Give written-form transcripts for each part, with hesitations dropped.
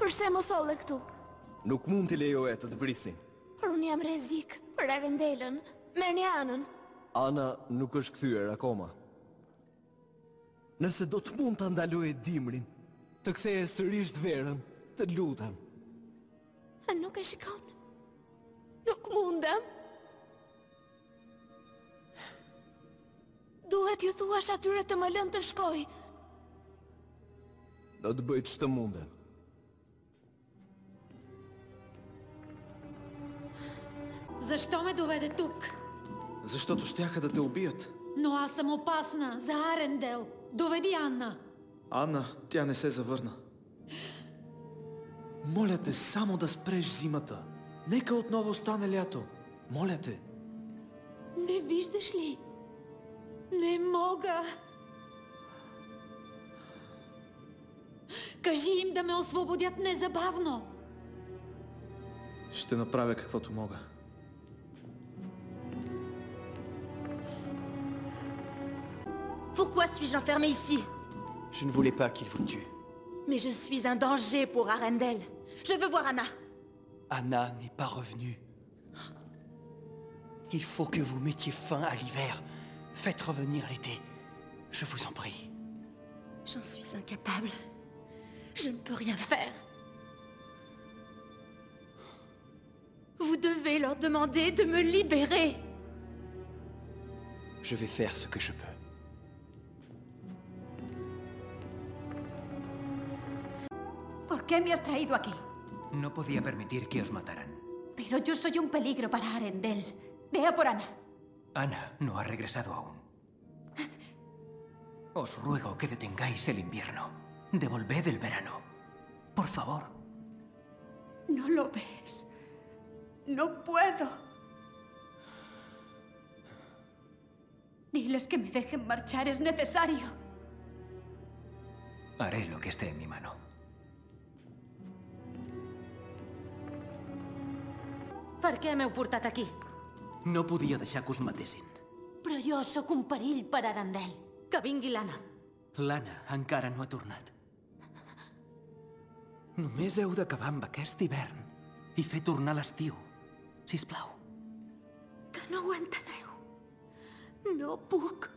Përse mos olle këtu? Nuk mund t'i lejoja të vrisin. Por unë jam rrezik për Arendelën. Merrni Anën. Ana nuk është kthyer akoma. Nëse do të mund të ndalojë dimrin, të ktheje sërish të verën, të lutem. A nuk e shikon? Nuk mundem. Duhet ju thuash atyre të më lënë të shkoj. Do të bëj ç'të mundem. Защо ме доведе тук? Защото щяха да те убият. Но аз съм опасна за Арендел. Доведи Анна. Анна, тя не се завърна. Моля те само да спреш зимата. Нека отново стане лято. Моля те. Не виждаш ли? Не мога. Кажи им да ме освободят незабавно. Ще направя каквото мога. Pourquoi suis-je enfermé ici? Je ne voulais pas qu'il vous tue. Mais je suis un danger pour Arendelle. Je veux voir Anna. Anna n'est pas revenue. Il faut que vous mettiez fin à l'hiver. Faites revenir l'été. Je vous en prie. J'en suis incapable. Je ne peux rien faire. Vous devez leur demander de me libérer. Je vais faire ce que je peux. ¿Por qué me has traído aquí? No podía permitir que os mataran. Pero yo soy un peligro para Arendelle. Ve a por Anna. Ana no ha regresado aún. Os ruego que detengáis el invierno. Devolved el verano. Por favor. No lo ves. No puedo. Diles que me dejen marchar, es necesario. Haré lo que esté en mi mano. Per què m'heu portat aquí? No podia deixar que us matessin. Però jo sóc un perill per Arendelle. Que vingui l'Anna. L'Anna encara no ha tornat. Només heu d'acabar amb aquest hivern i fer tornar l'estiu. Sisplau. Que no ho enteneu. No puc.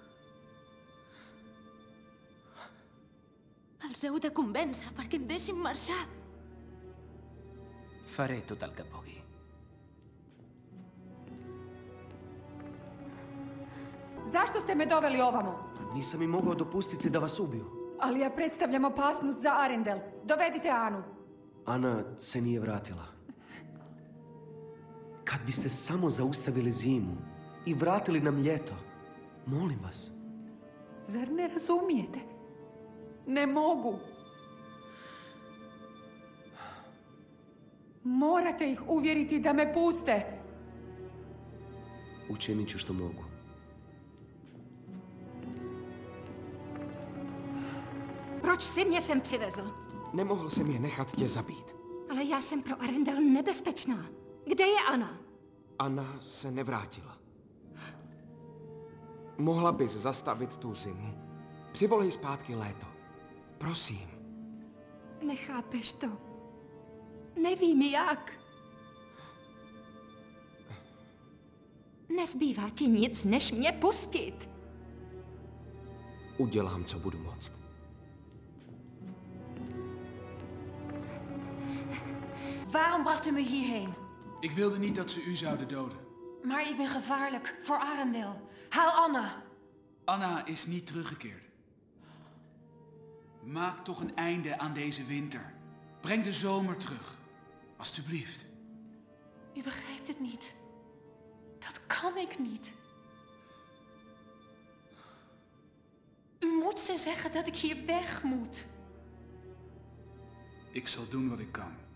Els heu de convèncer perquè em deixin marxar. Faré tot el que pugui. Zašto ste me doveli ovamo? Nisam im mogao dopustiti da vas ubiju. Ali ja predstavljam opasnost za Arendel. Dovedite Anu. Ana se nije vratila. Kad biste samo zaustavili zimu i vratili nam ljeto, molim vas. Zar ne razumijete? Ne mogu. Morate ih uvjeriti da me puste. Učinit ću što mogu. Proč si mě sem přivezl? Nemohl jsem je nechat tě zabít. Ale já jsem pro Arendel nebezpečná. Kde je Anna? Anna se nevrátila. Mohla bys zastavit tu zimu. Přivolej zpátky léto. Prosím. Nechápeš to. Nevím jak. Nezbývá ti nic, než mě pustit. Udělám, co budu moct. Waarom bracht u me hierheen? Ik wilde niet dat ze u zouden doden. Maar ik ben gevaarlijk voor Arendel. Haal Anna. Anna is niet teruggekeerd. Maak toch een einde aan deze winter. Breng de zomer terug. Alsjeblieft. U begrijpt het niet. Dat kan ik niet. U moet ze zeggen dat ik hier weg moet. Ik zal doen wat ik kan.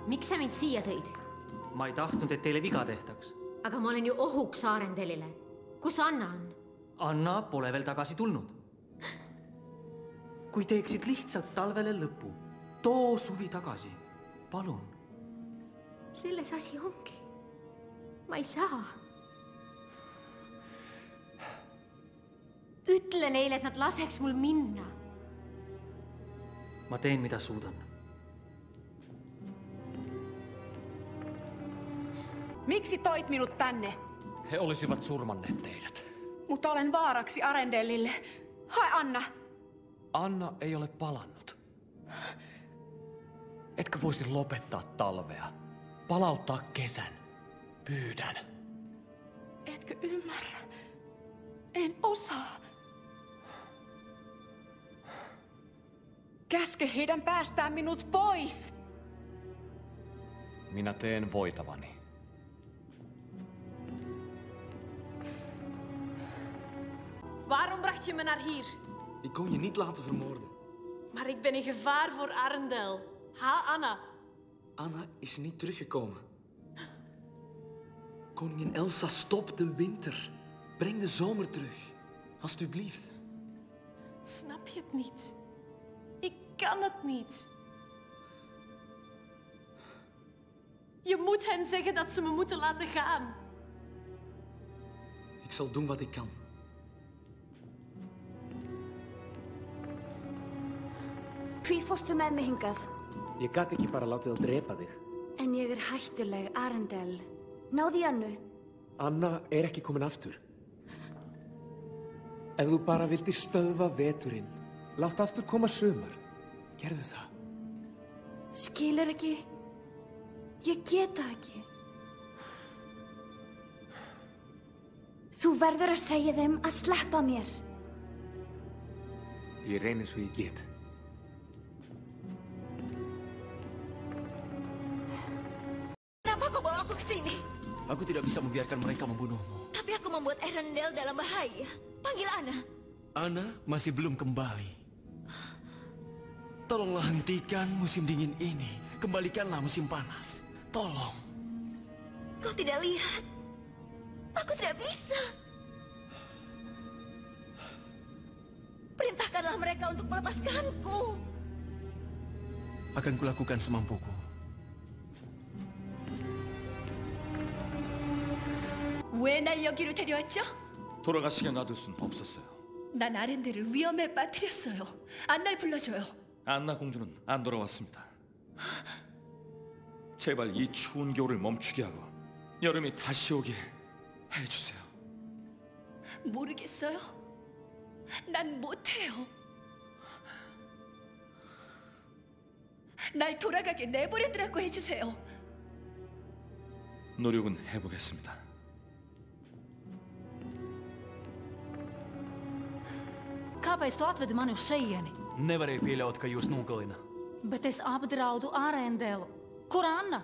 Miks sa mind siia tõid? Ma ei tahtnud, et teile viga tehtaks. Aga ma olen ju ohuks Arendelile. Kus Anna on? Anna pole veel tagasi tulnud. Kui teeksid lihtsalt talvele lõpu, too suvi tagasi. Palun. Selles asi ongi. Ma ei saa. Ütle neille, et nad laseks mul minna. Ma teen mitä suudan. Miksi toit minut tänne? He olisivat surmanneet teidät. Mutta olen vaaraksi Arendellille. Hae Anna! Anna ei ole palannut. Etkö voisi lopettaa talvea? Palauttaa kesän. Pyydän. Etkö ymmärrä? En osaa. Käske heidän päästään minut pois! Minä teen voitavani. Waarom bracht je me naar hier? Ik kon je niet laten vermoorden. Maar ik ben een gevaar voor Arendel. Haal Anna. Anna is niet teruggekomen. Koningin Elsa, stop de winter. Breng de zomer terug. Alsjeblieft. Snap je het niet? Ik kan het niet. Je moet hen zeggen dat ze me moeten laten gaan. Ik zal doen wat ik kan. Hví fórstu með mig hingað? Ég gat ekki bara látið að drepa þig. En ég hættuleg, Arendel. Náðu í Annu. Anna ekki komin aftur. Ef þú bara vildir stöðva veturinn, látt aftur koma sumar. Gerðu það. Skilur ekki? Ég get það ekki. Þú verður að segja þeim að sleppa mér. Ég reyni svo ég get. Kenapa kau bawa aku ke sini? Aku tidak bisa membiarkan mereka membunuhmu. Tapi aku membuat Arendel dalam bahaya. Panggil Anna. Anna masih belum kembali. Tolonglah hentikan musim dingin ini. Kembalikanlah musim panas. Tolong. Kau tidak lihat? Aku tidak bisa. Perintahkanlah mereka untuk melepaskanku. Akan kulakukan semampuku. 왜 날 여기로 데려왔죠? 돌아가시게 놔둘 순 없었어요. 난 아렌델을 위험에 빠뜨렸어요. 안나를 불러줘요. 안나 공주는 안 돌아왔습니다. 제발 이 추운 겨울을 멈추게 하고 여름이 다시 오게 해주세요. 모르겠어요. 난 못해요. 날 돌아가게 내버려두라고 해주세요. 노력은 해보겠습니다. Kāpēc tu atvedi mani uz šejieni? Nevarēju pieļaut, ka jūs nogalina. Bet es apdraudu Arendelu. Kur Anna?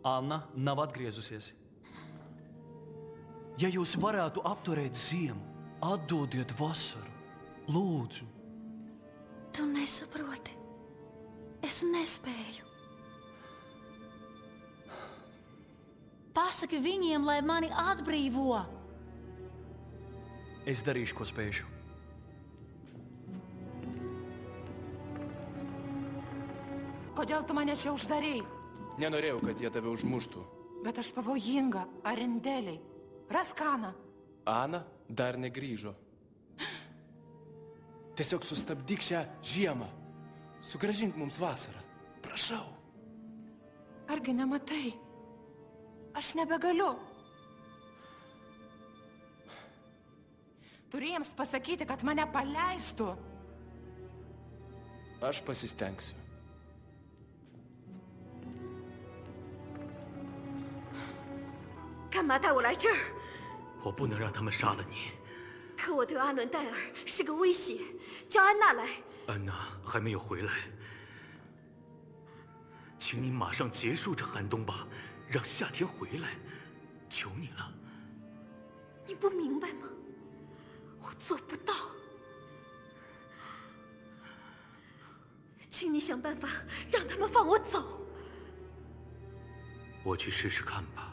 Anna nav atgriezusies. Ja jūs varētu apturēt ziemu, atdodiet vasaru. Lūdzu. Tu nesaproti. Es nespēju. Pasaki viņiem, lai mani atbrīvo. Es darīšu, ko spēšu. Kodėl tu mane čia uždarei? Nenorėjau, kad jie tave užmuštų. Bet aš pavojinga, Arendeliai. Rask Aną. Ana dar negrįžo. Tiesiog sustabdyk šią žiemą. Sugrąžink mums vasarą. Prašau. Argi nematai? Aš nebegaliu. Turi jiems pasakyti, kad mane paleistų. Aš pasistengsiu.干嘛带我来这儿？我不能让他们杀了你。可我对阿伦戴尔是个威胁，叫安娜来。安娜还没有回来，请你马上结束这寒冬吧，让夏天回来，求你了。你不明白吗？我做不到。请你想办法让他们放我走。我去试试看吧。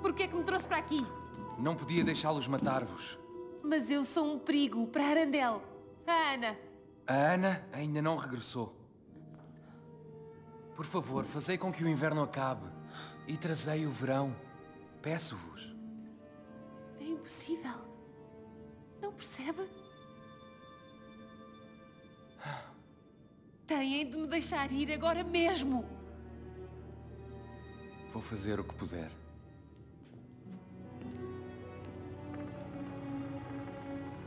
Por que é que me trouxe para aqui? Não podia deixá-los matar-vos. Mas eu sou um perigo para Arendel. A Ana. A Ana ainda não regressou. Por favor, fazei com que o inverno acabe e trazei o verão. peço-vos. É impossível. Não percebe? Têm de me deixar ir agora mesmo. Vou fazer o que puder.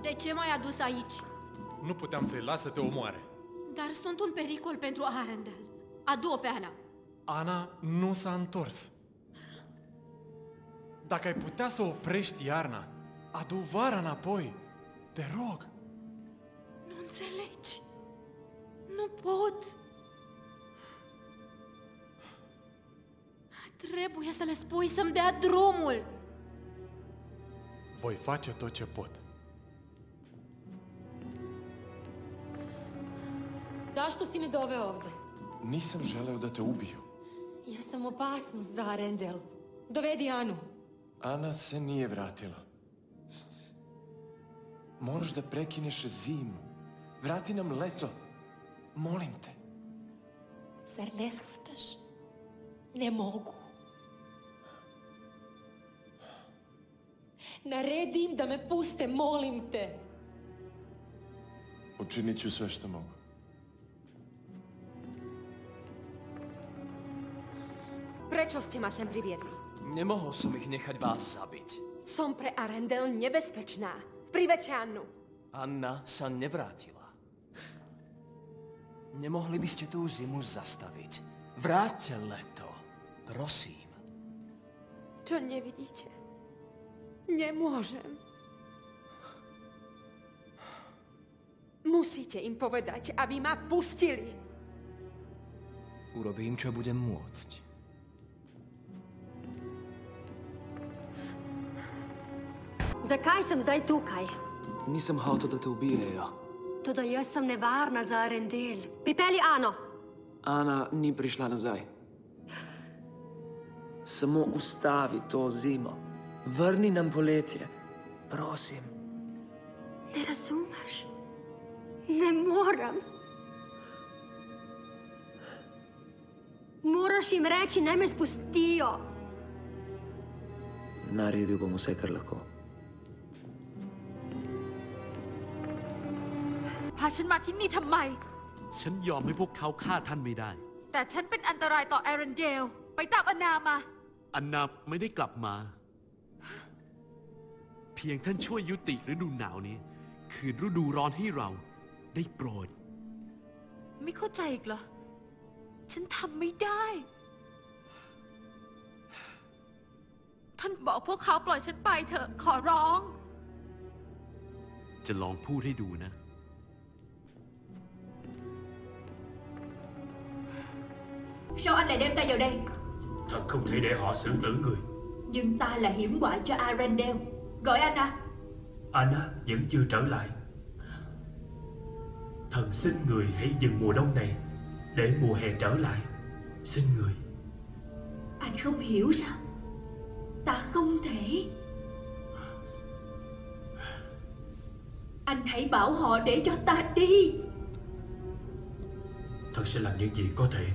De ce m-ai adus aici? Nu puteam să-i las să te omoare. Dar sunt un pericol pentru Arendelle. Adu-o pe Ana. Ana nu s-a întors. Dacă ai putea să oprești iarna, adu vara înapoi. Te rog. Nu înțelegi. Nu pot. Trebuie să le spui să-mi dea drumul. Voi face tot ce pot. Zašto si me doveo ovde? Nisam želeo da te ubiju. Ja sam opasnost za Arendelle. Dovedi Anu. Ana se nije vratila. Moraš da prekineš zimu. Vrati nam leto. Molim te. Zar ne shvataš? Ne mogu. Naredi im da me puste, molim te. Učinit ću sve što mogu. Prečo ste ma sem priviedli? Nemohol som ich nechať vás zabiť. Som pre Arendelle nebezpečná. Priveďte Annu. Anna sa nevrátila. Nemohli by ste tú zimu zastaviť. Vráťte leto. Prosím. Čo nevidíte? Nemôžem. Musíte im povedať, aby ma pustili. Urobím, čo budem môcť. Zakaj sem zdaj tukaj? Nisem hotel, da te ubijejo. Toda jaz sem nevarna za Arendelle. Pripelji Ano! Ana ni prišla nazaj. Samo ustavi to zimo. Vrni nam poletje. Prosim. Ne razumeš? Ne moram. Moraš jim reči, naj me spustijo. Naredil bom vse, kar lahko. พาฉันมาที่นี่ทำไม ฉันยอมให้พวกเขาฆ่าท่านไม่ได้ แต่ฉันเป็นอันตรายต่อแอรันเดลไปตามอานามา อันนาไม่ได้กลับมา เพียงท่านช่วยยุติฤดูหนาวนี้ คืนฤดูร้อนให้เราได้โปรด ไม่เข้าใจอีกเหรอ ฉันทำไม่ได้ ท่านบอกพวกเขาปล่อยฉันไปเถอะ ขอร้อง จะลองพูดให้ดูนะ Sao anh lại đem ta vào đây? Thật không thể để họ xử tử người. Nhưng ta là hiểm họa cho Arendelle. Gọi Anna. Anna vẫn chưa trở lại. Thần xin người hãy dừng mùa đông này để mùa hè trở lại. Xin người. Anh không hiểu sao? Ta không thể. Anh hãy bảo họ để cho ta đi. Thật sẽ làm những gì có thể